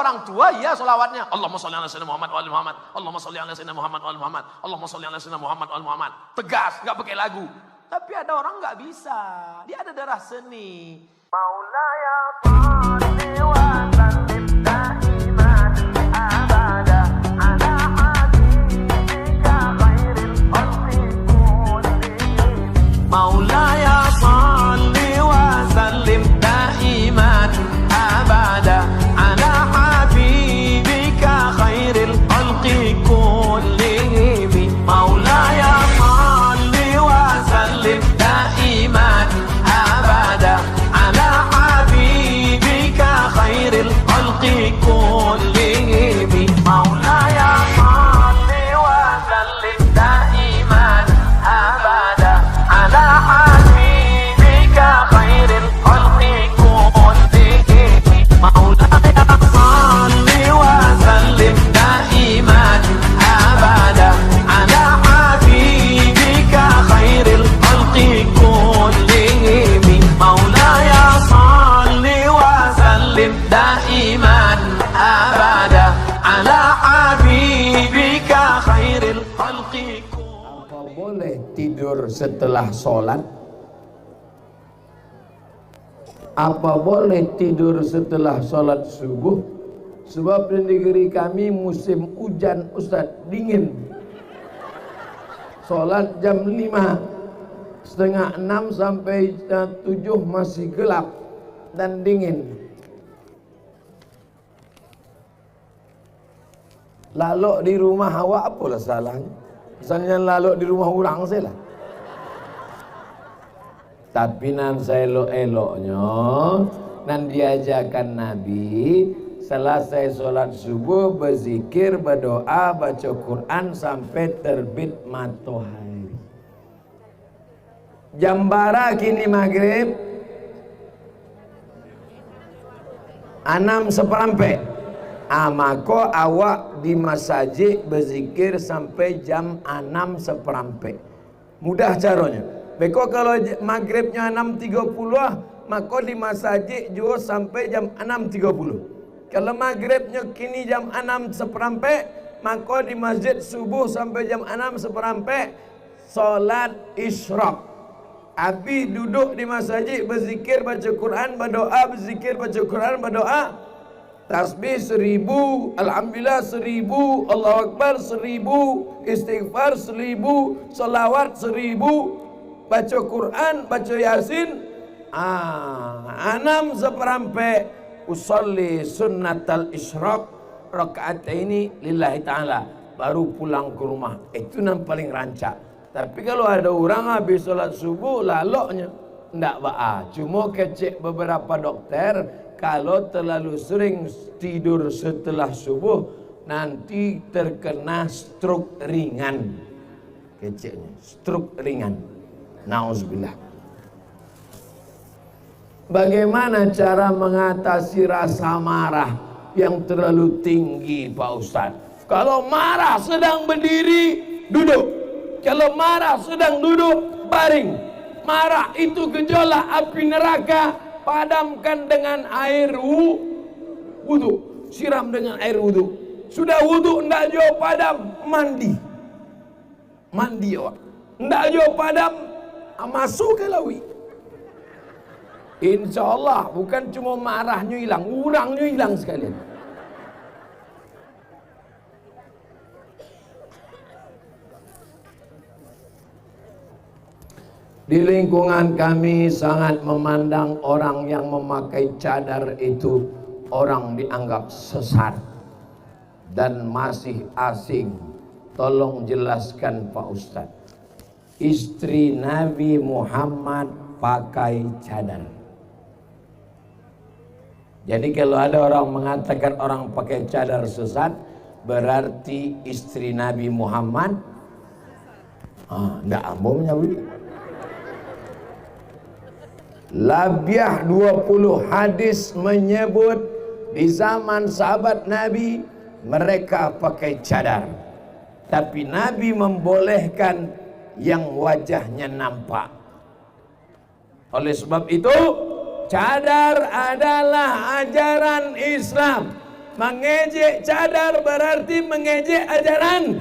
orang tua, ya solawatnya Allahumma sholli ala sayyidina Muhammad wa ali Muhammad, Allahumma sholli ala sayyidina Muhammad wa ali Muhammad, Allahumma sholli ala sayyidina Muhammad wa ali Muhammad. Tegas, nggak pakai lagu. Tapi ada orang nggak bisa, dia ada darah seni. Maulaya sholli wa sallim daiman abada ala habibika khairil khalqi kullihim. Maulaya sholli wa sallim daiman abada ala habibika khairil khalqi kullihim. Maulaya sholli wa sallim daiman abada ala habibika khairil khalqi kullihim. Maulaya sholli wa sallim daiman abada ala habibika khairil khalqi kullihim. Maulaya sholli wa sallim daiman abada ala habibika khairil khalqi kullihim. Maulaya sholli wa sallim daiman abada ala habibika khairil khalqi. Apa boleh tidur setelah sholat? Apa boleh tidur setelah sholat subuh? Sebab di negeri kami musim hujan, Ustaz, dingin. Sholat jam 5, setengah 6 sampai 7 masih gelap dan dingin. Lalu di rumah awak apalah salahnya? Misalnya lalu di rumah orang saya lah. Tapi nan saya elok-eloknya nan diajarkan Nabi selesai sholat subuh berzikir, berdoa, baca Quran sampai terbit matahari. Jam bara kini maghrib 6:15. Maka awak di masjid berzikir sampai jam 6:15. Mudah caranya. Beko kalau maghribnya 6:30, maka di masjid juga sampai jam 6:30. Kalau maghribnya kini jam 6:15, maka di masjid subuh sampai jam 6:15 salat isyraq. Habis duduk di masjid berzikir, baca Quran, berdoa, berzikir, baca Quran, berdoa. Tasbih 1000, alhamdulillah 1000, Allahu Akbar 1000, istighfar 1000, salawat 1000, baca Quran, baca Yasin. 6:15 usolli sunnatal isyraq rakaataini lillahi ta'ala, baru pulang ke rumah. Itu yang paling rancak. Tapi kalau ada orang habis sholat subuh laloknya ndak ba'a. Cuma kecek beberapa dokter, kalau terlalu sering tidur setelah subuh nanti terkena stroke ringan. Keceknya stroke ringan. Nauzubillah. Bagaimana cara mengatasi rasa marah yang terlalu tinggi, Pak Ustaz? Kalau marah sedang berdiri, duduk. Kalau marah sedang duduk, baring. Marah itu gejolak api neraka, padamkan dengan air wudu. Siram dengan air wudu. Sudah wudu ndak jauh padam, mandi. Mandi awak. Ndak jauh padam, masuk ke lawi. InsyaAllah bukan cuma marahnya hilang, urangnya hilang sekalian. Di lingkungan kami sangat memandang orang yang memakai cadar itu orang dianggap sesat dan masih asing. Tolong jelaskan Pak Ustadz. Istri Nabi Muhammad pakai cadar. Jadi kalau ada orang mengatakan orang pakai cadar sesat, berarti istri Nabi Muhammad enggak ambomnya begitu. Labiah 20 hadis menyebut di zaman sahabat Nabi mereka pakai cadar. Tapi Nabi membolehkan yang wajahnya nampak. Oleh sebab itu cadar adalah ajaran Islam. mengejek cadar berarti mengejek ajaran.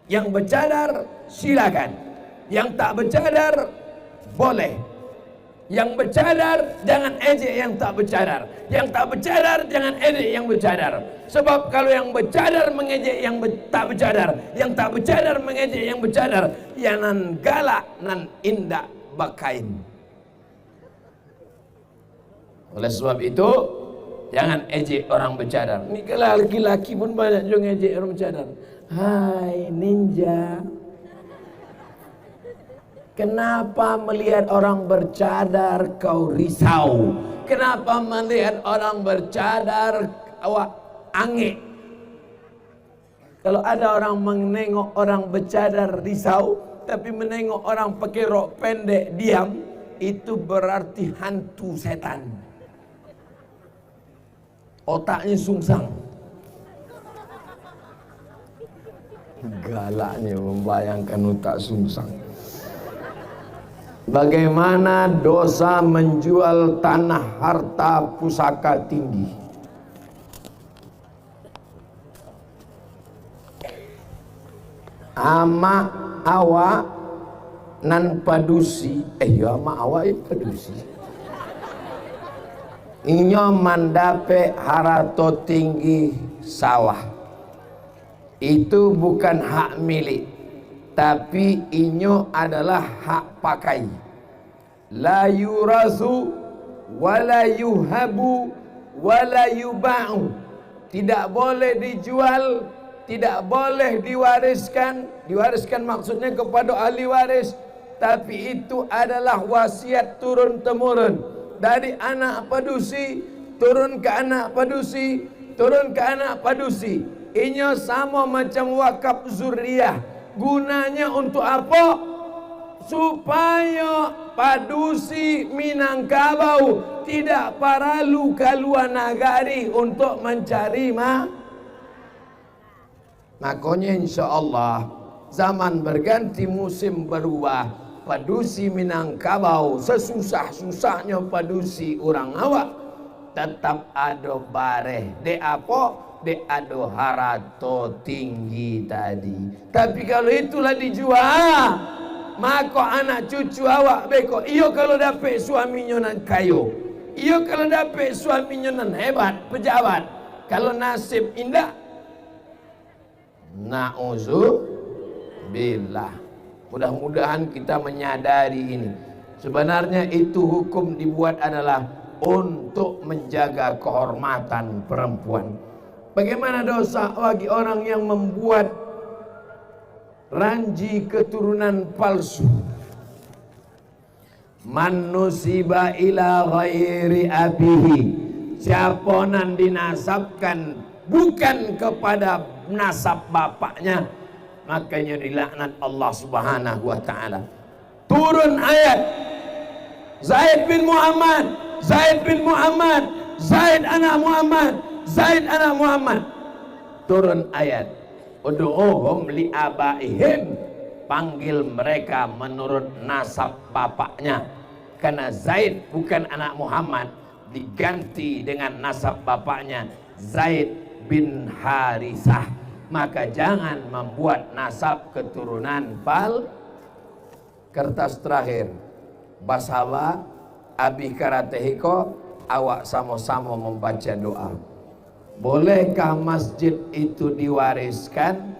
Yang bercadar silakan, yang tak bercadar boleh. Yang bercadar jangan ejek yang tak bercadar, yang tak bercadar jangan ejek yang bercadar. Sebab kalau yang bercadar mengejek yang tak bercadar, yang tak bercadar mengejek yang bercadar, yang nan galak nan indak bakain. Oleh sebab itu jangan ejek orang bercadar. Ini kalau laki-laki pun banyak juga ngejek orang bercadar. Hai ninja, kenapa melihat orang bercadar kau risau? Kenapa melihat orang bercadar awak angin? Kalau ada orang menengok orang bercadar risau, tapi menengok orang pakai rok pendek diam, itu berarti hantu setan. Otaknya sungsang. Galaknya membayangkan otak sungsang. Bagaimana dosa menjual tanah harta pusaka tinggi? Ama awak nan padusi, ya ama awak padusi. Inyo mandape harato tinggi sawah. Itu bukan hak milik, tapi inyo adalah hak pakai. La yurasu wala yuhabu wala yuba'u. Tidak boleh dijual, tidak boleh diwariskan. Diwariskan maksudnya kepada ahli waris, tapi itu adalah wasiat turun temurun dari anak padusi turun ke anak padusi turun ke anak padusi. Inyo sama macam wakaf zuriyah. Gunanya untuk apa? Supaya padusi Minangkabau tidak paralu kaluar nagari untuk mencari makanya insyaallah zaman berganti, musim berubah. Padusi Minangkabau sesusah-susahnya padusi orang awak tetap ada bareh. De apa? De ado harato tinggi tadi. Tapi kalau itulah dijual, maka anak cucu awak beko. Iyo kalau dapat suaminya nan kayo, iyo kalau dapat suaminya nan hebat, pejabat. Kalau nasib indah, na'udzubillah. Mudah-mudahan kita menyadari ini. Sebenarnya itu hukum dibuat adalah untuk menjaga kehormatan perempuan. Bagaimana dosa bagi orang yang membuat ranji keturunan palsu? Man nusiba ila ghairi abihi, siapa nan dinasabkan bukan kepada nasab bapaknya, makanya dilaknat Allah Subhanahu wa taala. Turun ayat Zaid bin Muhammad, Zaid bin Muhammad, Zaid anak Muhammad, Zaid anak Muhammad. Turun ayat ud'uhum li abaihim, panggil mereka menurut nasab bapaknya. Karena Zaid bukan anak Muhammad, diganti dengan nasab bapaknya Zaid bin Harisah. Maka jangan membuat nasab keturunan kertas terakhir Basawa Abi Karatehiko, awak sama-sama membaca doa. Bolehkah masjid itu diwariskan?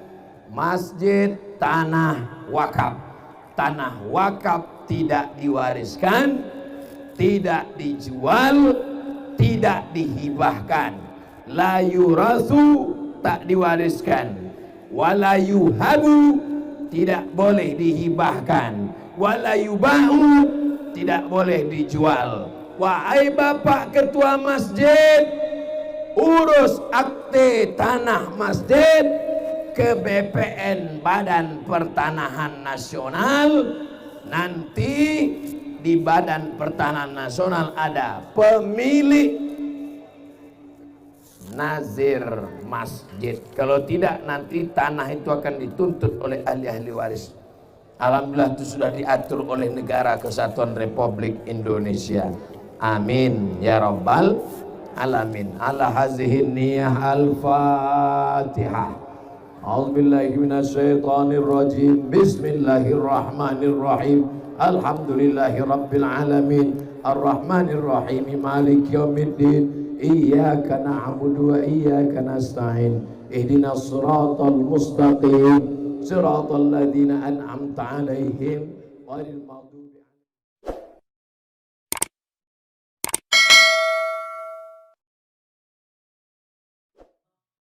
Masjid tanah wakaf. Tanah wakaf tidak diwariskan, tidak dijual, tidak dihibahkan. La yurasu, tak diwariskan. Wala yuhabu, tidak boleh dihibahkan. Wala yuba'u, tidak boleh dijual. Wahai bapak ketua masjid, urus akte tanah masjid ke BPN, Badan Pertanahan Nasional. Nanti di Badan Pertanahan Nasional ada pemilik nazir masjid. Kalau tidak, nanti tanah itu akan dituntut oleh ahli-ahli waris. Alhamdulillah itu sudah diatur oleh Negara Kesatuan Republik Indonesia. Amin ya rabbal alamin. Ala hazihin niyah al-Fatihah. A'udzubillahi minasyaitonir rajim. Bismillahirrahmanirrahim. Alhamdulillahi rabbil alamin. Ar-Rahmanir Rahim. Maliki yaumiddin. Iyyaka na'budu wa iyyaka nasta'in. Ihdinas siratal mustaqim. Siratal ladzina an'amta 'alaihim ghairil maghdubi